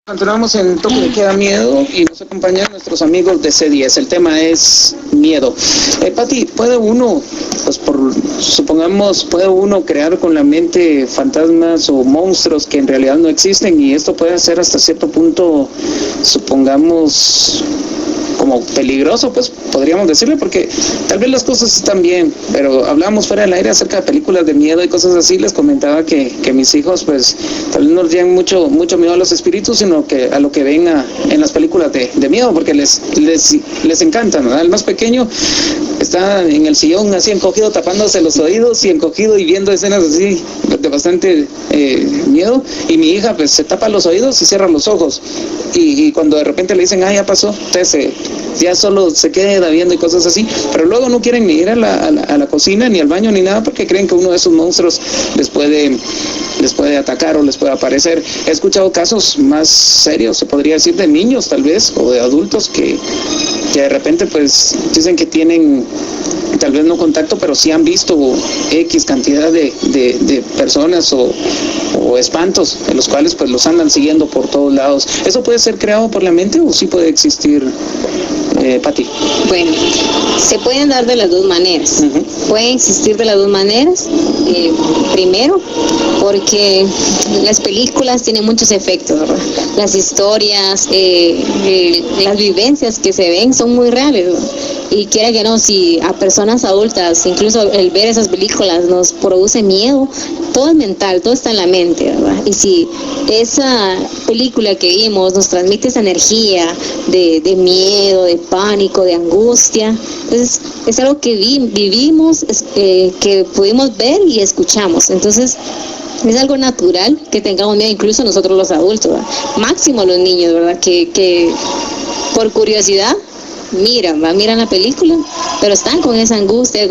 Continuamos en Toque de Queda Miedo y nos acompañan nuestros amigos de C10. El tema es miedo. Pati, ¿puede uno, puede uno crear con la mente fantasmas o monstruos que en realidad no existen? Y esto puede ser hasta cierto punto, supongamos, como peligroso, pues podríamos decirle, porque tal vez las cosas están bien, pero hablábamos fuera del aire acerca de películas de miedo y cosas así. Les comentaba que mis hijos pues tal vez no les tienen mucho miedo a los espíritus, sino que a lo que ven en las películas de miedo, porque les encantan, ¿verdad? El más pequeño está en el sillón así encogido, tapándose los oídos y encogido y viendo escenas así de bastante miedo, y mi hija pues se tapa los oídos y cierra los ojos, y cuando de repente le dicen ya pasó, entonces ya solo se queda viendo y cosas así, pero luego no quieren ni ir a la cocina ni al baño ni nada, porque creen que uno de esos monstruos les puede atacar o les puede aparecer. He escuchado casos más serios, se podría decir, de niños tal vez, o de adultos que de repente pues dicen que tienen tal vez no contacto, pero sí han visto X cantidad de personas o espantos, en los cuales pues los andan siguiendo por todos lados. ¿Eso puede ser creado por la mente o sí puede existir, Pati? Bueno, se pueden dar de las dos maneras. Pueden existir de las dos maneras. Primero, porque las películas tienen muchos efectos, ¿verdad? Las historias, las vivencias que se ven son muy reales, ¿verdad? Y quiera que no, si a personas adultas, incluso el ver esas películas nos produce miedo, todo es mental, todo está en la mente, ¿verdad? Y si esa película que vimos nos transmite esa energía de miedo, de pánico, de angustia, entonces es algo que vivimos, que pudimos ver y escuchamos. Entonces es algo natural que tengamos miedo, incluso nosotros los adultos, ¿verdad? Máximo los niños, ¿verdad? Que por curiosidad miran la película, pero están con esa angustia,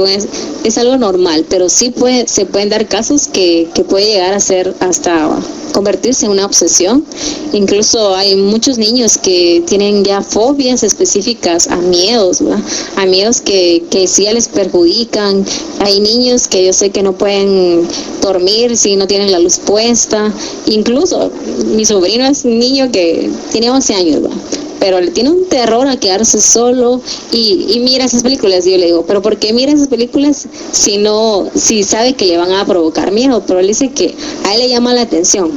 es algo normal, pero sí se pueden dar casos que puede llegar a ser hasta convertirse en una obsesión. Incluso hay muchos niños que tienen ya fobias específicas a miedos, ¿verdad? A miedos que sí les perjudican. Hay niños que yo sé que no pueden dormir si no tienen la luz puesta. Incluso mi sobrino es un niño que tiene 11 años, ¿verdad? Pero le tiene un terror a quedarse solo y mira esas películas. Y yo le digo, ¿pero por qué mira esas películas si sabe que le van a provocar miedo? Pero él dice que a él le llama la atención,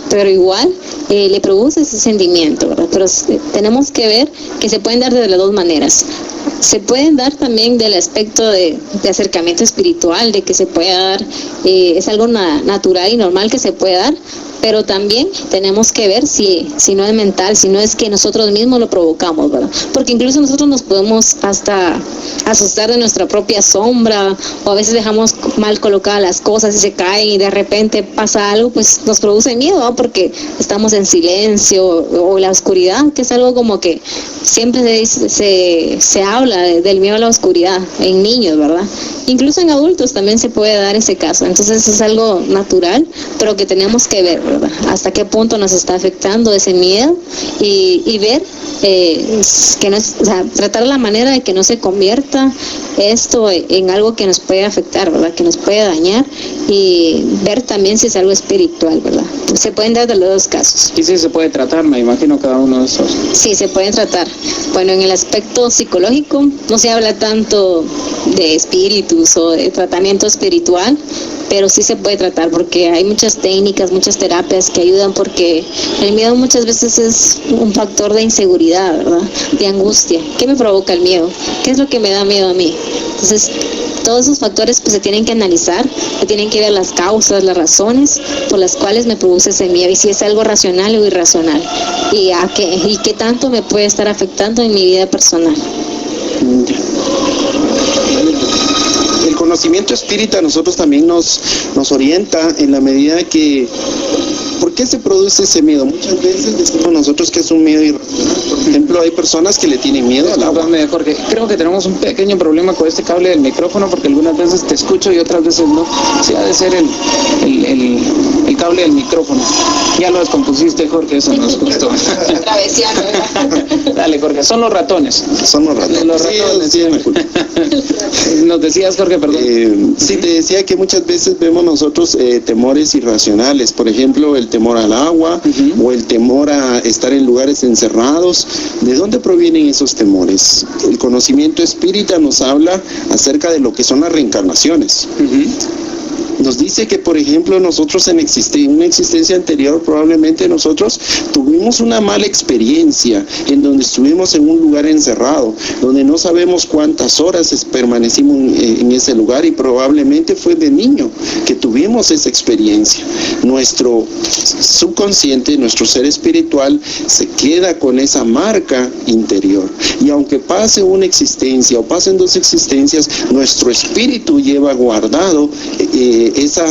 pero igual le produce ese sentimiento, ¿verdad? Pero tenemos que ver que se pueden dar de las dos maneras. Se pueden dar también del aspecto de acercamiento espiritual, de que se puede dar, es algo natural y normal que se puede dar, pero también tenemos que ver si no es mental, si no es que nosotros mismos lo provocamos, ¿verdad? Porque incluso nosotros nos podemos hasta asustar de nuestra propia sombra, o a veces dejamos mal colocadas las cosas y se caen y de repente pasa algo, pues nos produce miedo, ¿no? Porque estamos en silencio o la oscuridad, que es algo como que siempre se habla del miedo a la oscuridad en niños, ¿verdad? Incluso en adultos también se puede dar ese caso. Entonces es algo natural, pero que tenemos que ver, ¿verdad? Hasta qué punto nos está afectando ese miedo y ver que no es, o sea, tratar la manera de que no se convierta esto en algo que nos puede afectar, ¿verdad? Que nos puede dañar, y ver también si es algo espiritual, ¿verdad? Se pueden dar de los dos casos. Y sí se puede tratar, me imagino, cada uno de esos. Sí, se pueden tratar. Bueno, en el aspecto psicológico no se habla tanto de espíritus o de tratamiento espiritual, pero sí se puede tratar porque hay muchas técnicas, muchas terapias que ayudan, porque el miedo muchas veces es un factor de inseguridad, ¿verdad? De angustia. ¿Qué me provoca el miedo? ¿Qué es lo que me da miedo a mí? Entonces, todos esos factores pues se tienen que analizar, se tienen que ver las causas, las razones por las cuales me produce ese miedo, y si es algo racional o irracional, y qué tanto me puede estar afectando en mi vida personal. El conocimiento espírita a nosotros también nos orienta en la medida que ¿por qué se produce ese miedo? Muchas veces decimos nosotros que es un miedo irracional. Por ejemplo, hay personas que le tienen miedo al agua. Jorge, creo que tenemos un pequeño problema con este cable del micrófono, porque algunas veces te escucho y otras veces no. Sí, ha de ser el cable del micrófono. Ya lo descompusiste, Jorge, eso no es justo. Travesiano, ¿verdad? Dale, Jorge, son los ratones. Son los ratones. Los ratones, sí, me culpa. Nos decías, Jorge, perdón. Sí, te decía que muchas veces vemos nosotros temores irracionales. Por ejemplo, el el temor al agua, o el temor a estar en lugares encerrados. ¿De dónde provienen esos temores? El conocimiento espírita nos habla acerca de lo que son las reencarnaciones. Nos dice que, por ejemplo, nosotros en una existencia anterior, probablemente nosotros tuvimos una mala experiencia en donde estuvimos en un lugar encerrado, donde no sabemos cuántas horas permanecimos en ese lugar, y probablemente fue de niño que tuvimos esa experiencia. Nuestro subconsciente, nuestro ser espiritual, se queda con esa marca interior. Y aunque pase una existencia o pasen dos existencias, nuestro espíritu lleva guardado esa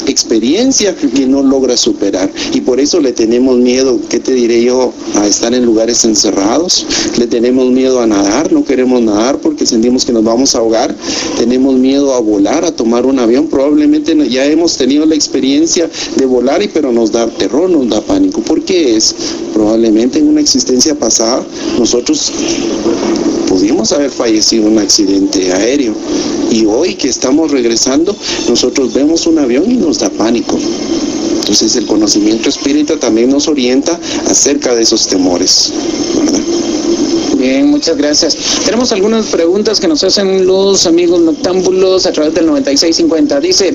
experiencia que no logra superar, y por eso le tenemos miedo, ¿qué te diré yo?, a estar en lugares encerrados. Le tenemos miedo a nadar, no queremos nadar porque sentimos que nos vamos a ahogar. Tenemos miedo a volar, a tomar un avión. Probablemente ya hemos tenido la experiencia de volar, pero nos da terror, nos da pánico. ¿Por qué es? Probablemente en una existencia pasada nosotros pudimos haber fallecido en un accidente aéreo, y hoy que estamos regresando, nosotros vemos un avión y nos da pánico. Entonces el conocimiento espírita también nos orienta acerca de esos temores, ¿verdad? Bien, muchas gracias. Tenemos algunas preguntas que nos hacen los amigos noctámbulos a través del 9650. Dice,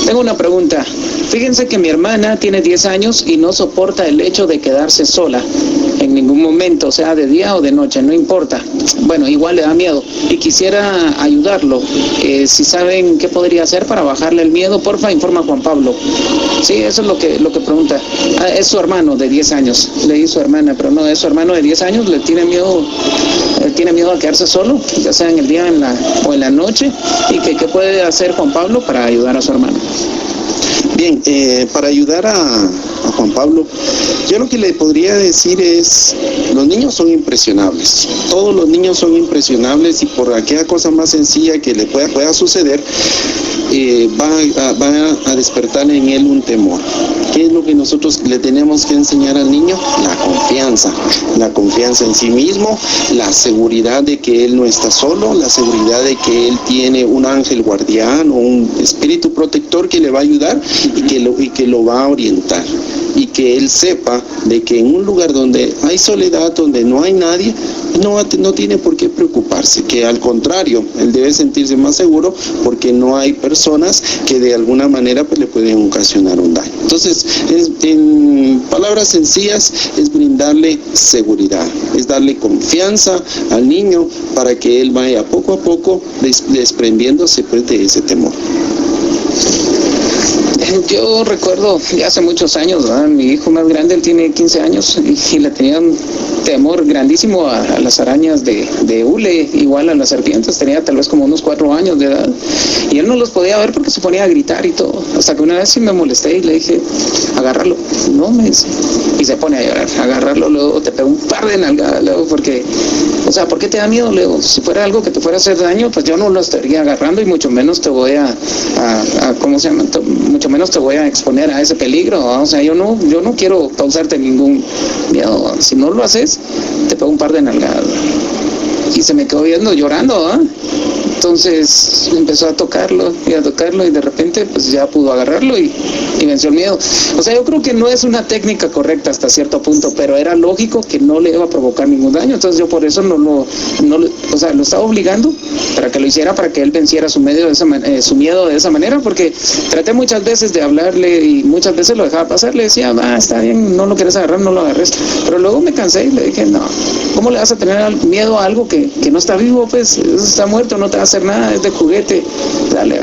tengo una pregunta. Fíjense que mi hermana tiene 10 años y no soporta el hecho de quedarse sola en ningún momento, o sea, de día o de noche, no importa. Bueno, igual le da miedo y quisiera ayudarlo. Si saben qué podría hacer para bajarle el miedo, porfa, informa a Juan Pablo. Sí, eso es lo que pregunta. Es su hermano de 10 años. Le di su hermana, pero no, es su hermano de 10 años, le tiene miedo a quedarse solo, ya sea en el día o en la noche, y qué puede hacer Juan Pablo para ayudar a su hermano. Bien, para ayudar a Juan Pablo, yo lo que le podría decir es, los niños son impresionables, todos los niños son impresionables, y por aquella cosa más sencilla que le pueda suceder, va a despertar en él un temor. ¿Qué es lo que nosotros le tenemos que enseñar al niño? La confianza en sí mismo, la seguridad de que él no está solo, la seguridad de que él tiene un ángel guardián o un espíritu protector que le va a ayudar y que lo va a orientar, y que él sepa de que en un lugar donde hay soledad, donde no hay nadie, no tiene por qué preocuparse, que al contrario, él debe sentirse más seguro porque no hay personas que de alguna manera pues le pueden ocasionar un daño. Entonces, en palabras sencillas, es brindarle seguridad, es darle confianza al niño para que él vaya poco a poco desprendiéndose pues de ese temor. Yo recuerdo ya hace muchos años, ¿verdad? Mi hijo más grande, él tiene 15 años y le tenía un temor grandísimo a las arañas de hule, igual a las serpientes. Tenía tal vez como unos 4 años de edad y él no los podía ver porque se ponía a gritar y todo, hasta que una vez sí me molesté y le dije, agárralo. No, me dice, y se pone a llorar. Agarrarlo, luego te pega un par de nalgadas, luego, porque, o sea, ¿por qué te da miedo? Luego, si fuera algo que te fuera a hacer daño, pues yo no lo estaría agarrando, y mucho menos te voy a ¿cómo se llama? Mucho menos te voy a exponer a ese peligro, ¿no? O sea, yo no quiero causarte ningún miedo. Si no lo haces, te pego un par de nalgadas. Y se me quedó viendo, llorando, ¿ah? Entonces empezó a tocarlo y de repente pues ya pudo agarrarlo y venció el miedo. O sea, yo creo que no es una técnica correcta hasta cierto punto, pero era lógico que no le iba a provocar ningún daño. Entonces yo por eso lo estaba obligando para que lo hiciera, para que él venciera su miedo de esa manera, porque traté muchas veces de hablarle y muchas veces lo dejaba pasar. Le decía, está bien, no lo quieres agarrar, no lo agarres. Pero luego me cansé y le dije, no, ¿cómo le vas a tener miedo a algo que no está vivo? Pues está muerto, no te va a hacer nada, es de juguete, dale.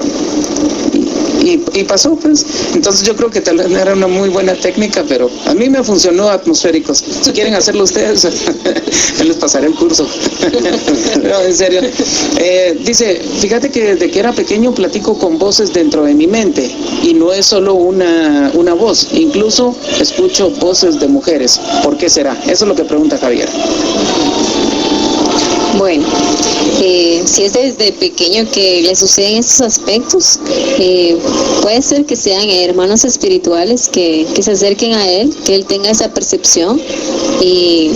Y pasó, pues. Entonces yo creo que tal vez no era una muy buena técnica, pero a mí me funcionó atmosféricos. Si quieren hacerlo ustedes, yo les pasaré el curso. No, en serio. Dice, fíjate que desde que era pequeño platico con voces dentro de mi mente, y no es solo una voz, incluso escucho voces de mujeres. ¿Por qué será? Eso es lo que pregunta Javier. Bueno, si es desde pequeño que le suceden estos aspectos, puede ser que sean hermanos espirituales que se acerquen a él, que él tenga esa percepción y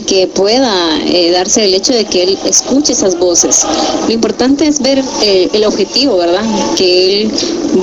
que pueda darse el hecho de que él escuche esas voces. Lo importante es ver el objetivo, ¿verdad? Que él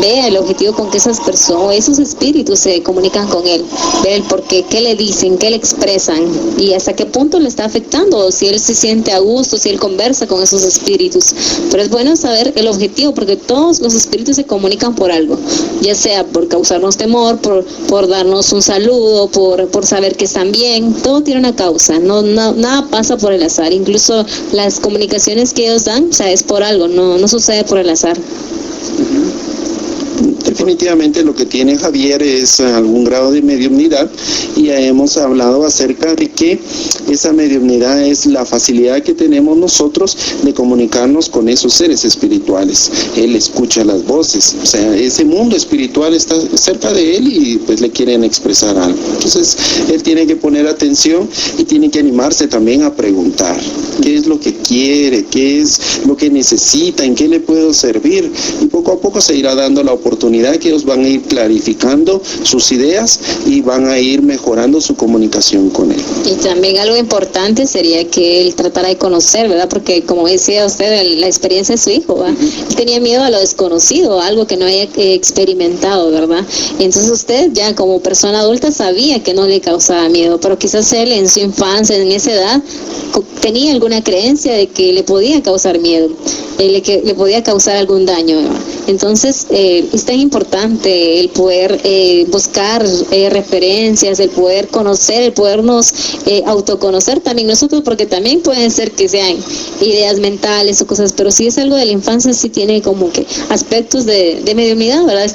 vea el objetivo con que esas personas, esos espíritus se comunican con él, ver el por qué le dicen, qué le expresan y hasta qué punto le está afectando, o si él se siente a gusto, si él conversa con esos espíritus. Pero es bueno saber el objetivo, porque todos los espíritus se comunican por algo, ya sea por causarnos temor, por darnos un saludo, por saber que están bien. Todo tiene una causa, nada pasa por el azar. Incluso las comunicaciones que ellos dan, o sea, es por algo, no sucede por el azar. Definitivamente lo que tiene Javier es algún grado de mediumnidad, y ya hemos hablado acerca de que esa mediumnidad es la facilidad que tenemos nosotros de comunicarnos con esos seres espirituales. Él escucha las voces, o sea, ese mundo espiritual está cerca de él y pues le quieren expresar algo. Entonces él tiene que poner atención y tiene que animarse también a preguntar qué es lo que quiere, qué es lo que necesita, en qué le puedo servir, y poco a poco se irá dando la oportunidad que ellos van a ir clarificando sus ideas y van a ir mejorando su comunicación con él. Y también algo importante sería que él tratara de conocer, ¿verdad? Porque como decía usted, la experiencia de su hijo, ¿verdad? Él tenía miedo a lo desconocido, algo que no había experimentado, ¿verdad? Entonces usted ya como persona adulta sabía que no le causaba miedo, pero quizás él en su infancia, en esa edad, tenía alguna creencia de que le podía causar miedo, le podía causar algún daño, ¿verdad? Entonces es tan importante el poder buscar referencias, el poder conocer, el podernos autoconocer también nosotros, porque también pueden ser que sean ideas mentales o cosas, pero si es algo de la infancia, sí tiene como que aspectos de mediunidad, ¿verdad?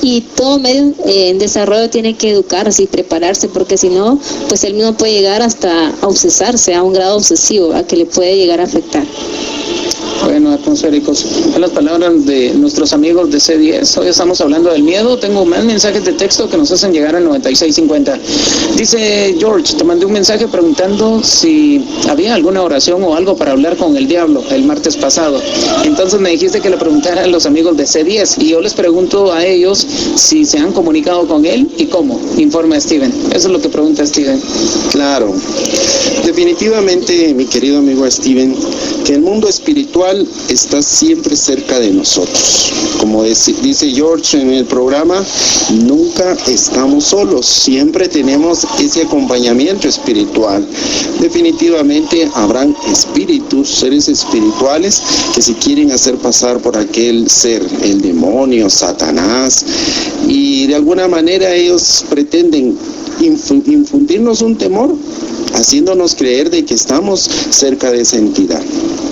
Y todo medio en desarrollo tiene que educarse y prepararse, porque si no, pues él mismo puede llegar hasta a obsesarse, a un grado obsesivo, a que le puede llegar a afectar. Bueno, atmosféricos, en las palabras de nuestros amigos de C10, hoy estamos hablando del miedo. Tengo más mensajes de texto que nos hacen llegar al 9650. Dice George, te mandé un mensaje preguntando si había alguna oración o algo para hablar con el diablo el martes pasado. Entonces me dijiste que le preguntara a los amigos de C10 y yo les pregunto a ellos si se han comunicado con él y cómo. Informa Steven. Eso es lo que pregunta Steven. Claro, definitivamente, mi querido amigo Steven, que el mundo espiritual está siempre cerca de nosotros. Como dice George en el programa, nunca estamos solos, siempre tenemos ese acompañamiento espiritual. Definitivamente habrán espíritus, seres espirituales que se quieren hacer pasar por aquel ser, el demonio, Satanás, y de alguna manera ellos pretenden infundirnos un temor, haciéndonos creer de que estamos cerca de esa entidad.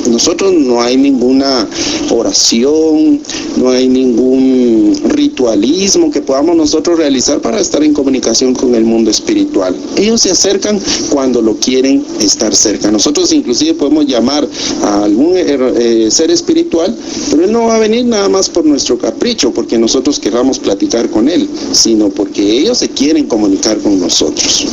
Nosotros no hay ninguna oración, no hay ningún ritualismo que podamos nosotros realizar para estar en comunicación con el mundo espiritual. Ellos se acercan cuando lo quieren estar cerca. Nosotros inclusive podemos llamar a algún ser espiritual, pero él no va a venir nada más por nuestro capricho, porque nosotros querramos platicar con él, sino porque ellos se quieren comunicar con nosotros.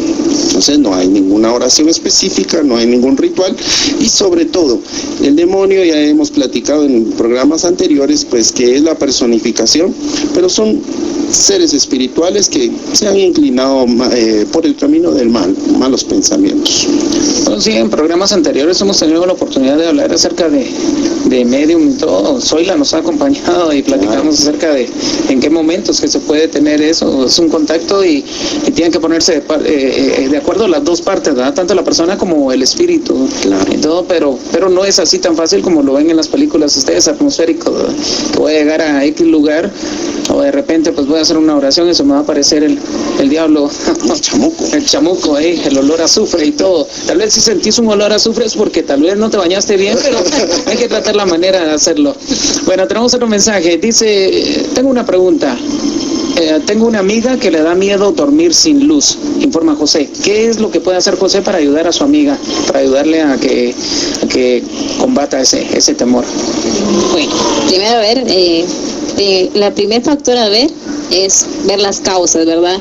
Entonces no hay ninguna oración específica, no hay ningún ritual, y sobre todo el demonio, ya hemos platicado en programas anteriores, pues que es la personificación, pero son seres espirituales que se han inclinado por el camino del mal, malos pensamientos. Bueno, sí, en programas anteriores hemos tenido la oportunidad de hablar acerca de medium y todo. Zoila nos ha acompañado y platicamos acerca de en qué momentos que se puede tener eso. Es un contacto y tienen que ponerse de acuerdo las dos partes, ¿verdad? Tanto la persona como el espíritu, claro, y todo, pero no es así tan fácil como lo ven en las películas ustedes, atmosféricos, ¿verdad? Que voy a llegar a X lugar o de repente pues voy a hacer una oración y se me va a aparecer el diablo, el chamuco ahí, el olor a azufre y todo. Tal vez si sentís un olor a azufre es porque tal vez no te bañaste bien, pero hay que tratar la manera de hacerlo. Bueno, tenemos otro mensaje. Dice, tengo una pregunta. Tengo una amiga que le da miedo dormir sin luz, informa José. ¿Qué es lo que puede hacer José para ayudar a su amiga, para ayudarle a que combata ese temor? Bueno, primero a ver, la primer factor a ver es ver las causas, ¿verdad?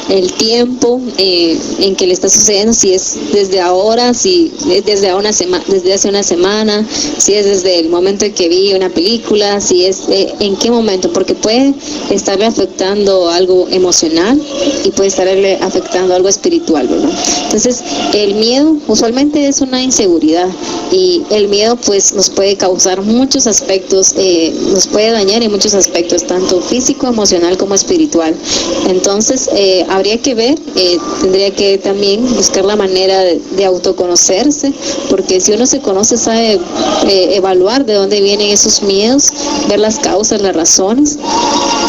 el tiempo en que le está sucediendo, si es desde ahora, si es desde hace una semana, si es desde el momento en que vi una película, si es en qué momento, porque puede estarle afectando algo emocional y puede estarle afectando algo espiritual, ¿verdad? Entonces, el miedo usualmente es una inseguridad, y el miedo pues nos puede causar muchos aspectos, nos puede dañar en muchos aspectos, tanto físico, emocional como espiritual. Entonces, habría que ver, tendría que también buscar la manera de autoconocerse, porque si uno se conoce, sabe evaluar de dónde vienen esos miedos, ver las causas, las razones,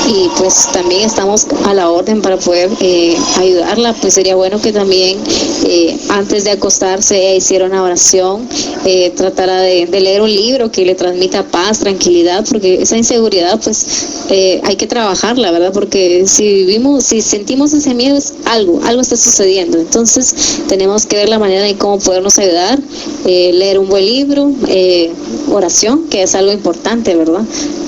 y pues también estamos a la orden para poder ayudarla. Pues sería bueno que también antes de acostarse hiciera una oración, tratara de leer un libro que le transmita paz, tranquilidad, porque esa inseguridad pues hay que trabajarla, ¿verdad? Porque si sentimos ese miedo, es algo está sucediendo. Entonces tenemos que ver la manera de cómo podernos ayudar, leer un buen libro, oración, que es algo importante, ¿verdad?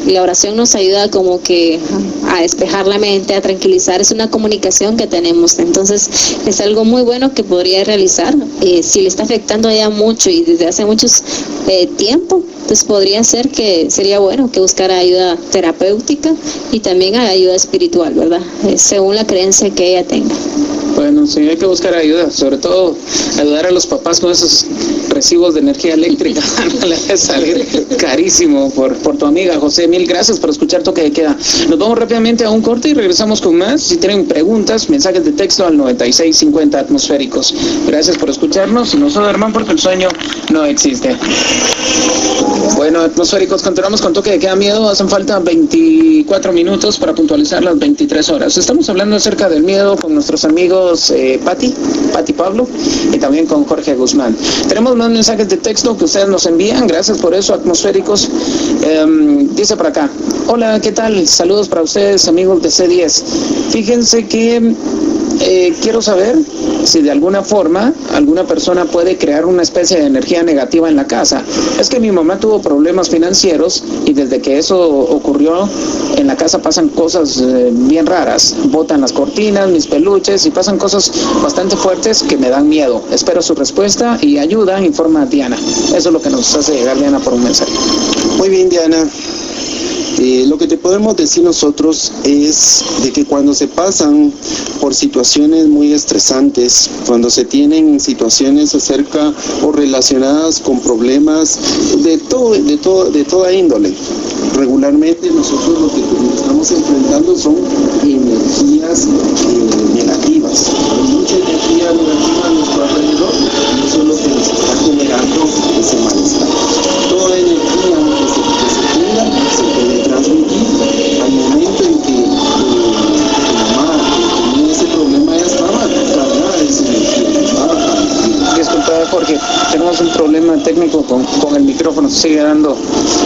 Y la oración nos ayuda como que a despejar la mente, a tranquilizar, es una comunicación que tenemos. Entonces es algo muy bueno que podría realizar. Si le está afectando ya mucho y desde hace muchos tiempo, pues podría ser que sería bueno que buscara ayuda terapéutica y también ayuda espiritual, ¿verdad? Según la creencia que ella tenga. Bueno, sí, hay que buscar ayuda, sobre todo ayudar a los papás con esos recibos de energía eléctrica. Le va a salir carísimo por tu amiga José. Mil gracias por escuchar Toque de Queda. Nos vamos rápidamente a un corte y regresamos con más. Si tienen preguntas, mensajes de texto al 9650 atmosféricos. Gracias por escucharnos y no se duerman porque el sueño no existe. Bueno, atmosféricos, continuamos con Toque de Queda Miedo. Hacen falta 24 minutos para puntualizar las 23 horas. Estamos hablando acerca del miedo con nuestros amigos Pati Pablo y también con Jorge Guzmán. Tenemos más mensajes de texto que ustedes nos envían. Gracias por eso, atmosféricos. Dice por acá: hola, ¿qué tal? Saludos para ustedes, amigos de C10. Fíjense que quiero saber si de alguna forma alguna persona puede crear una especie de energía negativa en la casa. Es que mi mamá tuvo problemas financieros y desde que eso ocurrió en la casa pasan cosas bien raras. Botan las cortinas, mis peluches y pasan cosas bastante fuertes que me dan miedo. Espero su respuesta y ayuda, informa Diana. Eso es lo que nos hace llegar Diana por un mensaje. Muy bien, Diana. Lo que te podemos decir nosotros es de que cuando se pasan por situaciones muy estresantes, cuando se tienen situaciones acerca o relacionadas con problemas de toda índole, regularmente nosotros lo que estamos enfrentando son energías negativas. Hay mucha energía negativa a nuestro alrededor y eso es lo que nos está generando ese malestar. Toda energía que se tenga se puede transmitir. Al momento en que tu mamá tenía ese problema, ya estaba cargada de esa energía. Disculpa, Jorge, tenemos un problema técnico con el micrófono, sigue dando.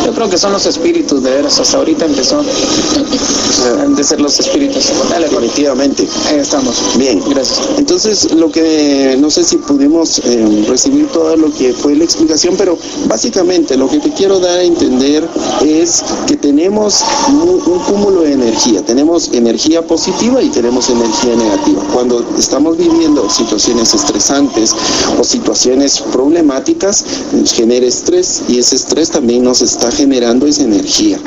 Yo creo que son los espíritus, de veras, hasta ahorita empezó de ser los espíritus. Dale, definitivamente. Ahí estamos. Bien, gracias. Entonces, lo que no sé si pudimos recibir todo lo que fue la explicación, pero básicamente lo que te quiero dar a entender es que tenemos un cúmulo de energía. Tenemos energía positiva y tenemos energía negativa. Cuando estamos viviendo situaciones estresantes o situaciones problemáticas, nos genera estrés y ese estrés también nos está generando esa energía.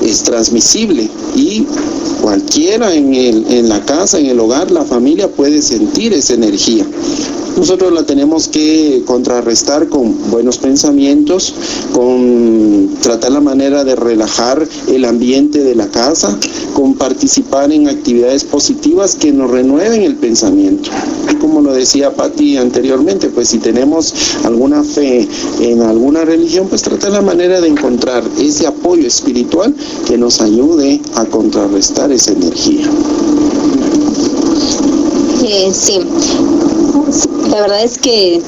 Es transmisible y cualquiera en la casa, en el hogar, la familia puede sentir esa energía. Nosotros la tenemos que contrarrestar con buenos pensamientos, con tratar la manera de relajar el ambiente de la casa, con participar en actividades positivas que nos renueven el pensamiento. Y como lo decía Pati anteriormente, pues si tenemos alguna fe en alguna religión, pues tratar la manera de encontrar ese apoyo espiritual que nos ayude a contrarrestar esa energía. Sí. La verdad es que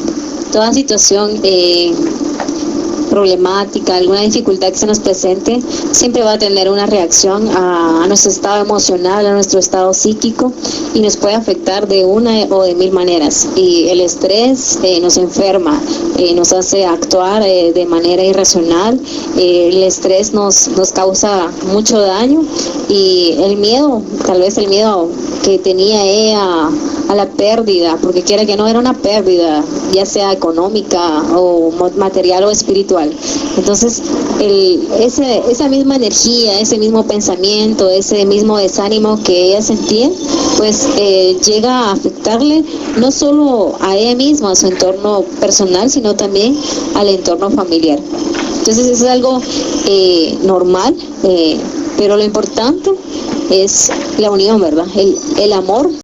toda situación problemática, alguna dificultad que se nos presente, siempre va a tener una reacción a nuestro estado emocional, a nuestro estado psíquico, y nos puede afectar de una o de mil maneras. Y el estrés nos enferma, nos hace actuar de manera irracional. El estrés nos causa mucho daño, y el miedo, tal vez el miedo que tenía ella a la pérdida, porque quiera que no, era una pérdida, ya sea económica o material o espiritual. Entonces, esa misma energía, ese mismo pensamiento, ese mismo desánimo que ella sentía, pues llega a afectarle no solo a ella misma, a su entorno personal, sino también al entorno familiar. Entonces, eso es algo normal, pero lo importante es la unión, ¿verdad? El amor